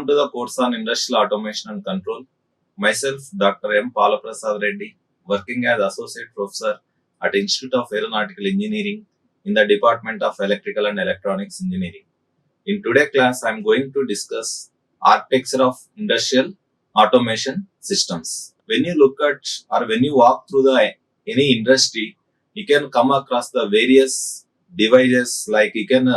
Welcome to the course on Industrial Automation and Control. Myself, Dr. M. Palaprasad Reddy, working as Associate Professor at Institute of Aeronautical Engineering in the Department of Electrical and Electronics Engineering. In today's class, I am going to discuss architecture of industrial automation systems. When you look at or when you walk through any industry, you can come across the various devices. Like you can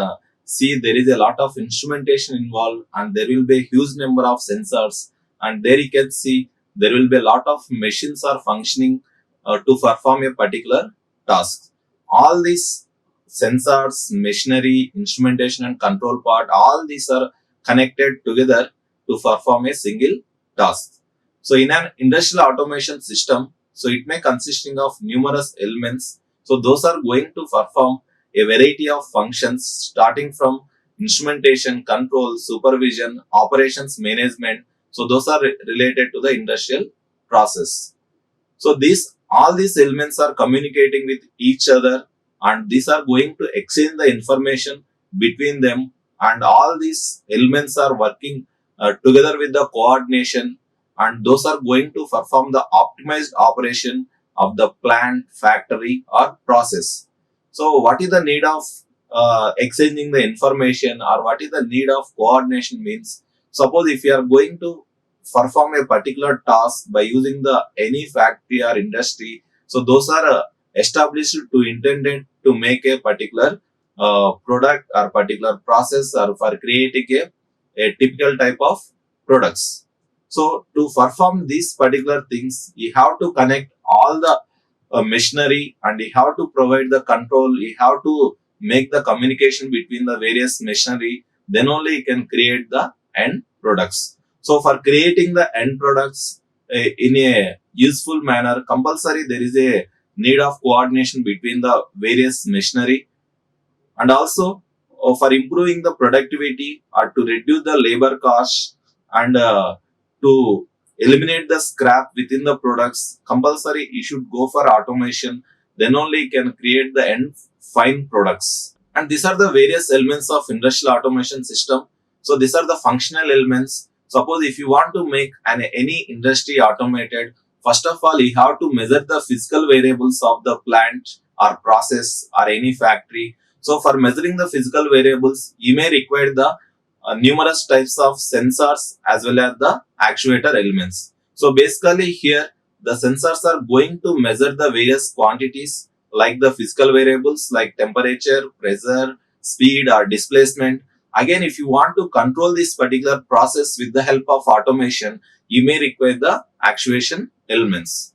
see there is a lot of instrumentation involved, and there will be a huge number of sensors, and there you can see there will be a lot of machines are functioning to perform a particular task. All these sensors, machinery, instrumentation and control part, all these are connected together to perform a single task. So in an industrial automation system, so it may consisting of numerous elements. So those are going to perform a variety of functions starting from instrumentation, control, supervision, operations management. So those are related to the industrial process. So all these elements are communicating with each other, and these are going to exchange the information between them, and all these elements are working together with the coordination, and those are going to perform the optimized operation of the plant, factory or process. So what is the need of exchanging the information, or what is the need of coordination means? Suppose if you are going to perform a particular task by using the any factory or industry, so those are established to intended to make a particular product or particular process, or for creating a typical type of products. So to perform these particular things, you have to connect all the machinery, and you have to provide the control, you have to make the communication between the various machinery, then only you can create the end products. So for creating the end products in a useful manner, compulsory there is a need of coordination between the various machinery, and also for improving the productivity or to reduce the labor cost, and to eliminate the scrap within the products, compulsory you should go for automation, then only you can create the end fine products. And these are the various elements of industrial automation system. So these are the functional elements. Suppose if you want to make any industry automated, first of all you have to measure the physical variables of the plant or process or any factory. So for measuring the physical variables, you may require the numerous types of sensors as well as the actuator elements. So basically here the sensors are going to measure the various quantities like the physical variables like temperature, pressure, speed or displacement. Again, if you want to control this particular process with the help of automation, you may require the actuation elements.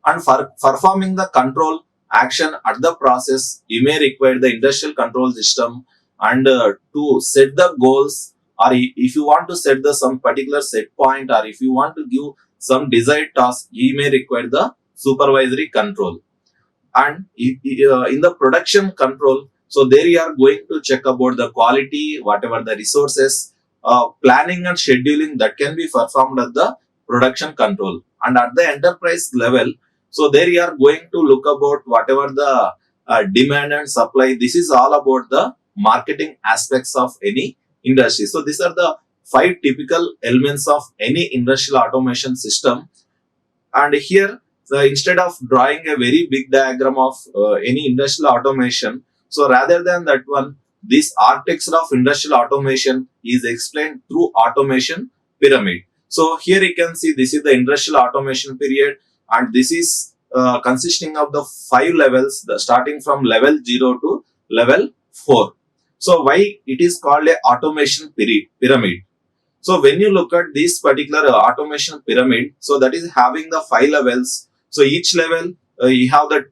And for performing the control action at the process, you may require the industrial control system, and to set the goals, or if you want to set the some particular set point, or if you want to give some desired task, you may require the supervisory control. And in the production control, so there you are going to check about the quality, whatever the resources, planning and scheduling that can be performed at the production control. And at the enterprise level, so there you are going to look about whatever the demand and supply. This is all about the marketing aspects of any industry. So these are the 5 typical elements of any industrial automation system. And here, so instead of drawing a very big diagram of any industrial automation, so rather than that one, this architecture of industrial automation is explained through automation pyramid. So here you can see this is the industrial automation period, and this is consisting of the 5 levels, starting from level 0 to level 4. So why it is called a automation pyramid? So when you look at this particular automation pyramid, so that is having the 5 levels. So each level you have the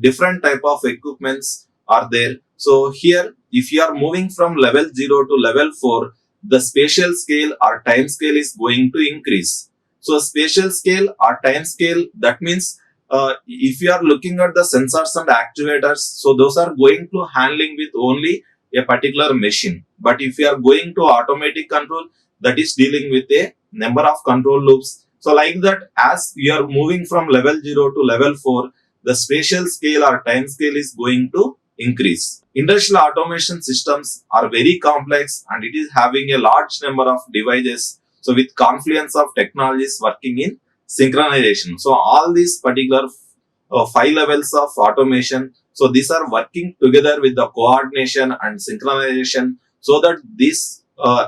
different type of equipments are there. So here if you are moving from level 0 to level 4, the spatial scale or time scale is going to increase. So spatial scale or time scale, that means if you are looking at the sensors and actuators, so those are going to handling with only a particular machine. But if you are going to automatic control, that is dealing with a number of control loops. So like that, as you are moving from level 0 to level 4, the spatial scale or time scale is going to increase. Industrial automation systems are very complex, and it is having a large number of devices. So with confluence of technologies working in synchronization. So all these particular 5 levels of automation, so these are working together with the coordination and synchronization, so that this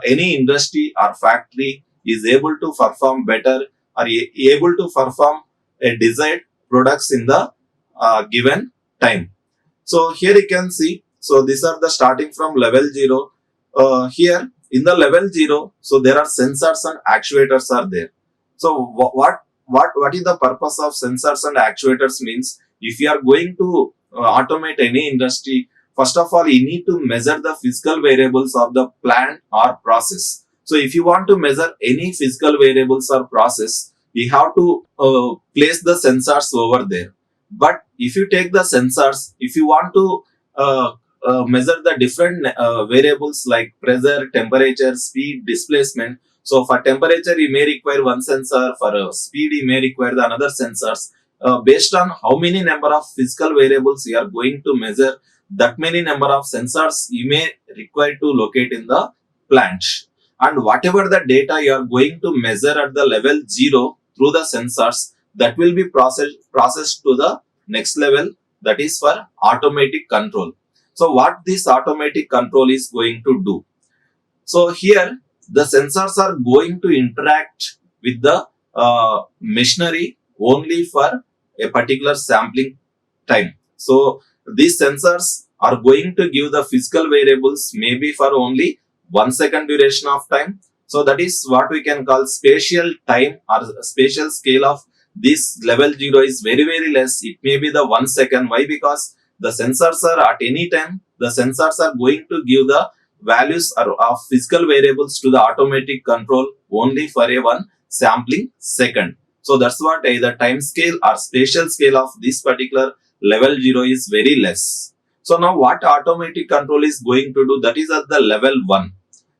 any industry or factory is able to perform better, or able to perform a desired products in the given time. So here you can see, so these are the starting from level 0. Here in the level 0, so there are sensors and actuators are there. So what is the purpose of sensors and actuators means? If you are going to automate any industry, first of all you need to measure the physical variables of the plant or process. So if you want to measure any physical variables or process, you have to place the sensors over there. But if you take the sensors, if you want to measure the different variables like pressure, temperature, speed, displacement. So for temperature, you may require one sensor. For speed, you may require the another sensors. Based on how many number of physical variables you are going to measure, that many number of sensors you may require to locate in the plant. And whatever the data you are going to measure at the level 0 through the sensors, that will be processed to the next level, that is for automatic control. So what this automatic control is going to do? So here the sensors are going to interact with the machinery only for a particular sampling time. So these sensors are going to give the physical variables maybe for only 1 second duration of time. So that is what we can call spatial time, or spatial scale of this level 0 is very less. It may be the 1 second. Why? Because the sensors are at any time, the sensors are going to give the values of physical variables to the automatic control only for a one sampling second. So that's what the time scale or spatial scale of this particular level 0 is very less. So now what automatic control is going to do, that is at the level 1.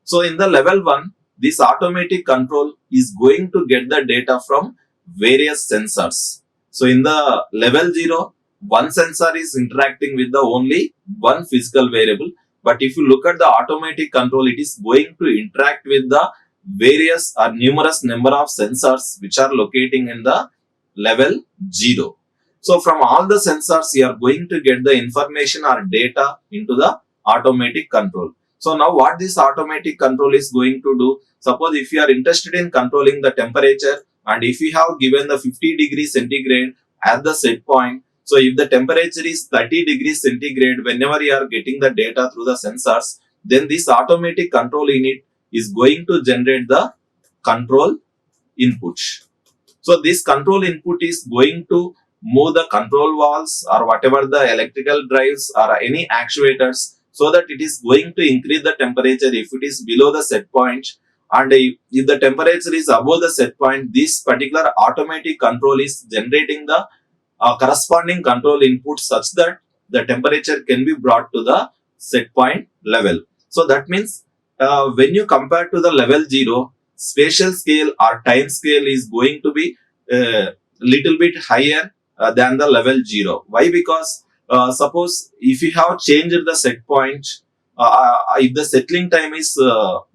So in the level 1, this automatic control is going to get the data from various sensors. So in the level 0, one sensor is interacting with the only one physical variable. But if you look at the automatic control, it is going to interact with the various or numerous number of sensors which are locating in the level 0. So from all the sensors, you are going to get the information or data into the automatic control. So now what this automatic control is going to do, suppose if you are interested in controlling the temperature, and if you have given the 50 degrees centigrade as the set point, so if the temperature is 30 degrees centigrade, whenever you are getting the data through the sensors, then this automatic control unit is going to generate the control input. So this control input is going to move the control valves or whatever the electrical drives or any actuators, so that it is going to increase the temperature if it is below the set point. And if the temperature is above the set point, this particular automatic control is generating the corresponding control input such that the temperature can be brought to the set point level. So that means when you compare to the level 0, spatial scale or time scale is going to be little bit higher than the level 0. Why? Because suppose if you have changed the set point, if the settling time is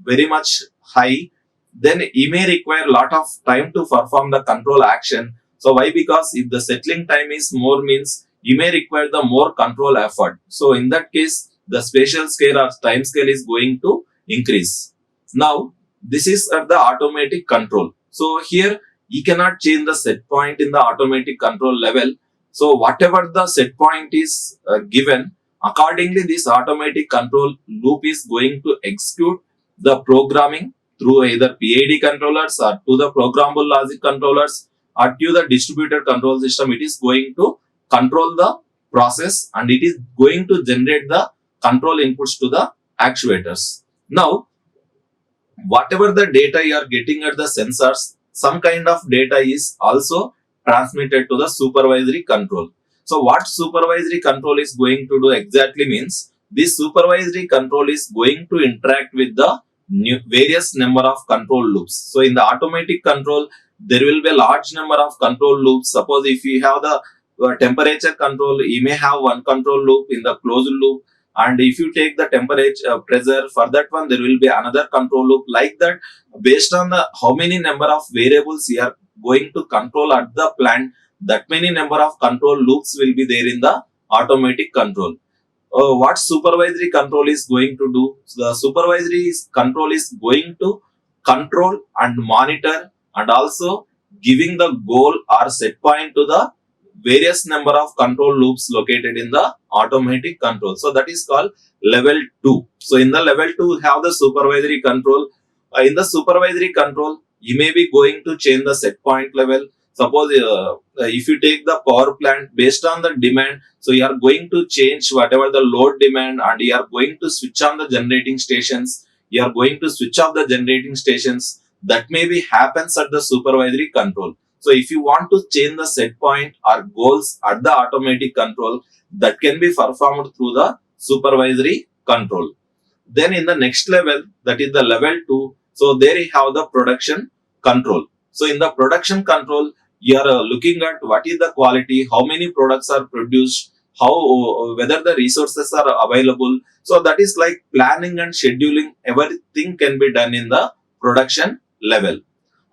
very much high, then you may require a lot of time to perform the control action. So why? Because if the settling time is more, means you may require the more control effort. So in that case, the spatial scale or time scale is going to increase. Now this is at the automatic control. So here you cannot change the set point in the automatic control level. So whatever the set point is given, accordingly this automatic control loop is going to execute the programming through either PID controllers or to the programmable logic controllers or to the distributed control system. It is going to control the process and it is going to generate the control inputs to the actuators. Now, whatever the data you are getting at the sensors, some kind of data is also transmitted to the supervisory control. So what supervisory control is going to do exactly means, this supervisory control is going to interact with the various number of control loops. So in the automatic control, there will be a large number of control loops. Suppose if you have the temperature control, you may have one control loop in the closed loop. And if you take the temperature, pressure, for that one there will be another control loop. Like that, based on the how many number of variables you are going to control at the plant, that many number of control loops will be there in the automatic control. What supervisory control is going to do? So the control is going to control and monitor, and also giving the goal or set point to the various number of control loops located in the automatic control. So that is called level 2. So in the level 2 have the supervisory control. In the supervisory control, you may be going to change the set point level. Suppose if you take the power plant, based on the demand, so you are going to change whatever the load demand, and you are going to switch on the generating stations. You are going to switch off the generating stations. That maybe happens at the supervisory control. So if you want to change the set point or goals at the automatic control, that can be performed through the supervisory control. Then in the next level, that is the level 2, so there you have the production control. So in the production control, you are looking at what is the quality, how many products are produced, how whether the resources are available. So that is like planning and scheduling. Everything can be done in the production level.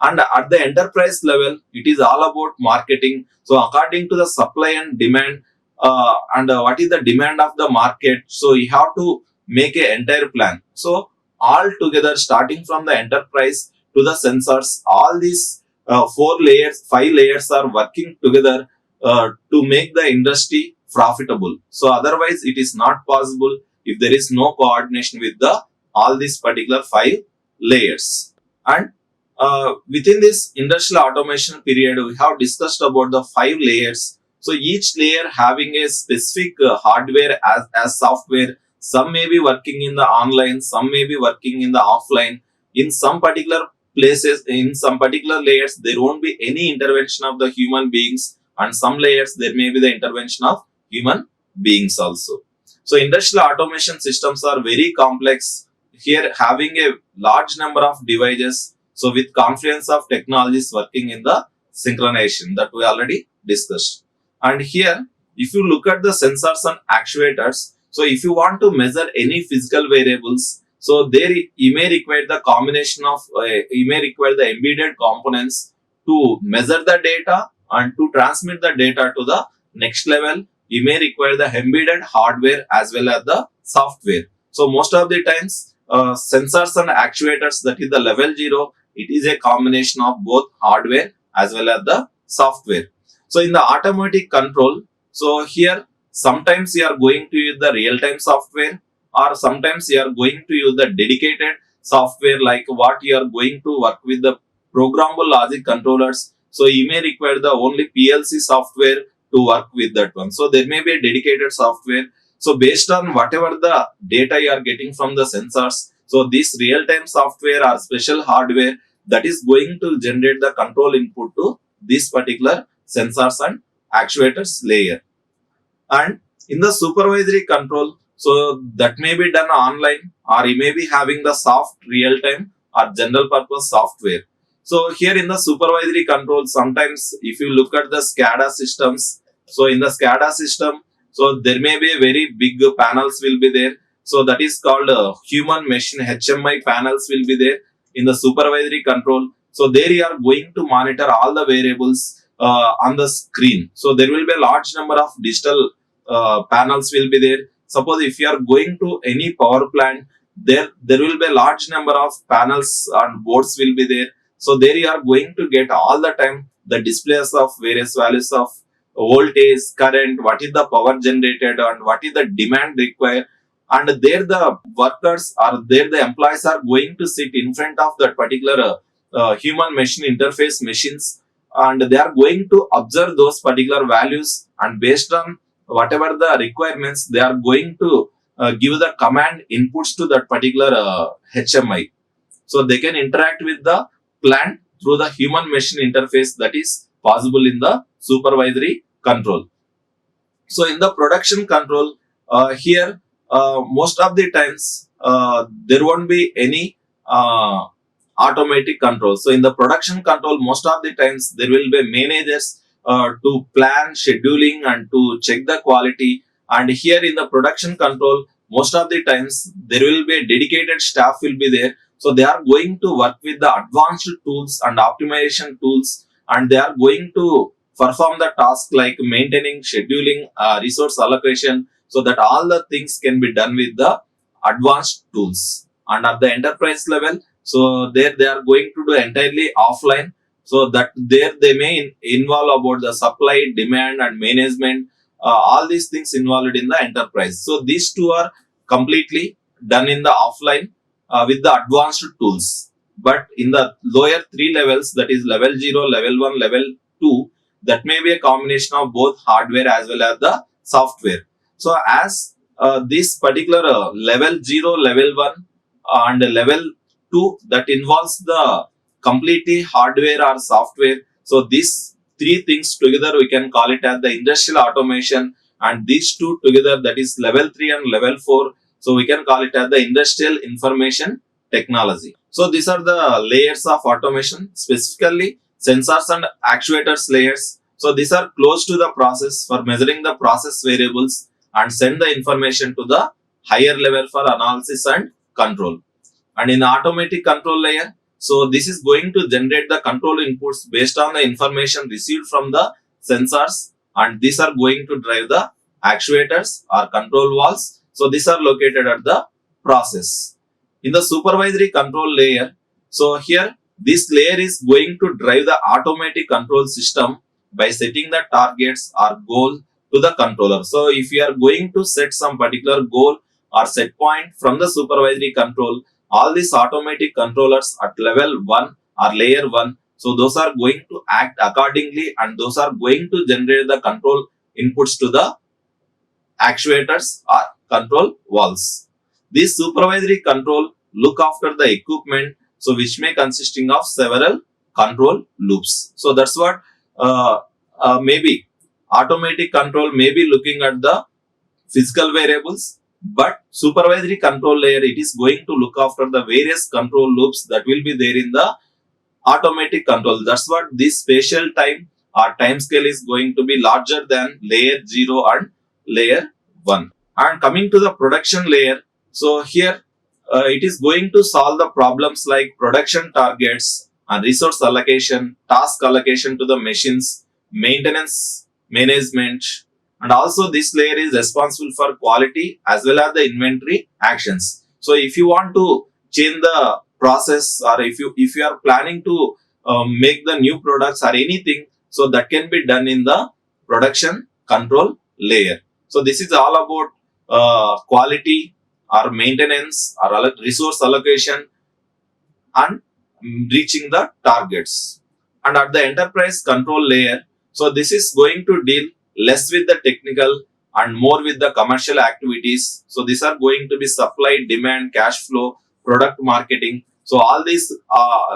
And at the enterprise level, it is all about marketing. So according to the supply and demand, and what is the demand of the market, so you have to make an entire plan. So all together, starting from the enterprise to the sensors, all these 5 layers are working together to make the industry profitable. So otherwise, it is not possible if there is no coordination with the all these particular 5 layers. And within this industrial automation period, we have discussed about the 5 layers. So each layer having a specific hardware as software. Some may be working in the online, some may be working in the offline. In some particular places, in some particular layers, there won't be any intervention of the human beings, and some layers there may be the intervention of human beings also. So industrial automation systems are very complex. Here having a large number of devices, so with confluence of technologies working in the synchronization that we already discussed. And here, if you look at the sensors and actuators, so if you want to measure any physical variables, so there you may require the combination of, you may require the embedded components to measure the data and to transmit the data to the next level. You may require the embedded hardware as well as the software. So most of the times, sensors and actuators, that is the level 0, it is a combination of both hardware as well as the software. So in the automatic control, so here sometimes you are going to use the real-time software, or sometimes you are going to use the dedicated software, like what you are going to work with the programmable logic controllers. So you may require the only PLC software to work with that one. So there may be a dedicated software. So based on whatever the data you are getting from the sensors, so this real-time software or special hardware that is going to generate the control input to this particular sensors and actuators layer. And in the supervisory control, so that may be done online, or you may be having the soft real-time or general purpose software. So here in the supervisory control, sometimes if you look at the SCADA systems, so in the SCADA system, so there may be a very big panels will be there. So that is called human machine HMI panels will be there in the supervisory control. So there you are going to monitor all the variables on the screen. So there will be a large number of digital panels will be there. Suppose if you are going to any power plant, there will be a large number of panels and boards will be there. So there you are going to get all the time the displays of various values of voltage, current, what is the power generated, and what is the demand required. And there the workers or there the employees are going to sit in front of that particular human machine interface machines, and they are going to observe those particular values, and based on whatever the requirements, they are going to give the command inputs to that particular HMI. So they can interact with the plant through the human machine interface that is possible in the supervisory control. So in the production control, here most of the times there won't be any automatic control. So in the production control, most of the times there will be managers to plan scheduling and to check the quality. And here in the production control, most of the times there will be a dedicated staff will be there. So they are going to work with the advanced tools and optimization tools, and they are going to perform the task like maintaining, scheduling, resource allocation, so that all the things can be done with the advanced tools. And at the enterprise level, so there they are going to do entirely offline, so that there they may involve about the supply, demand, and management, all these things involved in the enterprise. So these two are completely done in the offline with the advanced tools. But in the lower three levels, that is level 0, level 1, level 2, that may be a combination of both hardware as well as the software. So as this particular level 0, level 1 and level 2 that involves the completely hardware or software. So these three things together we can call it as the industrial automation, and these two together, that is level 3 and level 4, so we can call it as the industrial information technology. So these are the layers of automation, specifically sensors and actuators layers. So these are close to the process for measuring the process variables and send the information to the higher level for analysis and control. And in automatic control layer, so this is going to generate the control inputs based on the information received from the sensors, and these are going to drive the actuators or control valves. So these are located at the process. In the supervisory control layer, so here this layer is going to drive the automatic control system by setting the targets or goal to the controller. So if you are going to set some particular goal or set point from the supervisory control, all these automatic controllers at level 1 or layer 1, so those are going to act accordingly, and those are going to generate the control inputs to the actuators or control valves. This supervisory control look after the equipment, so which may consisting of several control loops. So that's what maybe automatic control may be looking at the physical variables, but supervisory control layer, it is going to look after the various control loops that will be there in the automatic control. That's what this spatial time or time scale is going to be larger than layer 0 and layer 1. And coming to the production layer, so here it is going to solve the problems like production targets and resource allocation, task allocation to the machines, maintenance management, and also this layer is responsible for quality as well as the inventory actions. So if you want to change the process, or if you are planning to make the new products or anything, so that can be done in the production control layer. So this is all about quality or maintenance or resource allocation and reaching the targets. And at the enterprise control layer, so this is going to deal less with the technical and more with the commercial activities. So these are going to be supply, demand, cash flow, product marketing. So all these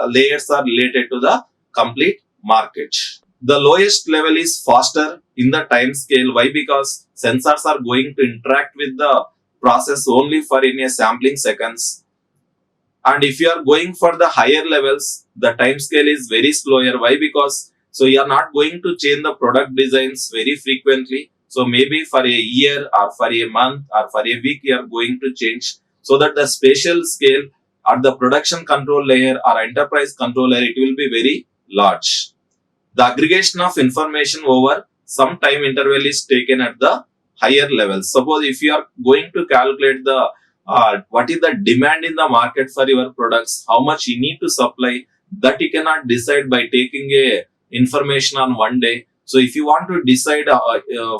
layers are related to the complete market. The lowest level is faster in the time scale. Why? Because sensors are going to interact with the process only for in a sampling seconds. And if you are going for the higher levels, the time scale is very slower. Why? Because so you are not going to change the product designs very frequently. So maybe for a year or for a month or for a week you are going to change, so that the spatial scale at the production control layer or enterprise control layer, it will be very large. The aggregation of information over some time interval is taken at the higher levels. Suppose if you are going to calculate the what is the demand in the market for your products, how much you need to supply, that you cannot decide by taking a information on one day. So if you want to decide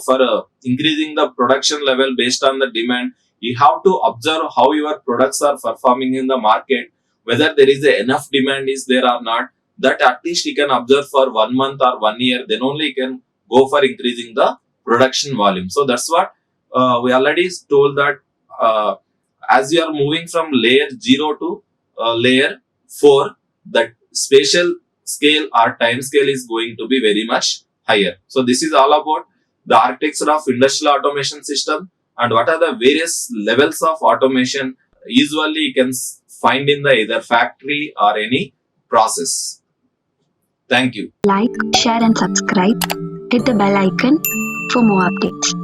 for increasing the production level based on the demand, you have to observe how your products are performing in the market, whether there is enough demand is there or not. That at least you can observe for 1 month or 1 year, then only you can go for increasing the production volume. So that's what we already told, that as you are moving from layer 0 to layer 4, that spatial scale or time scale is going to be very much higher. So this is all about the architecture of industrial automation system and what are the various levels of automation usually you can find in the either factory or any process. Thank you. Like, share and subscribe. Hit the bell icon for more updates.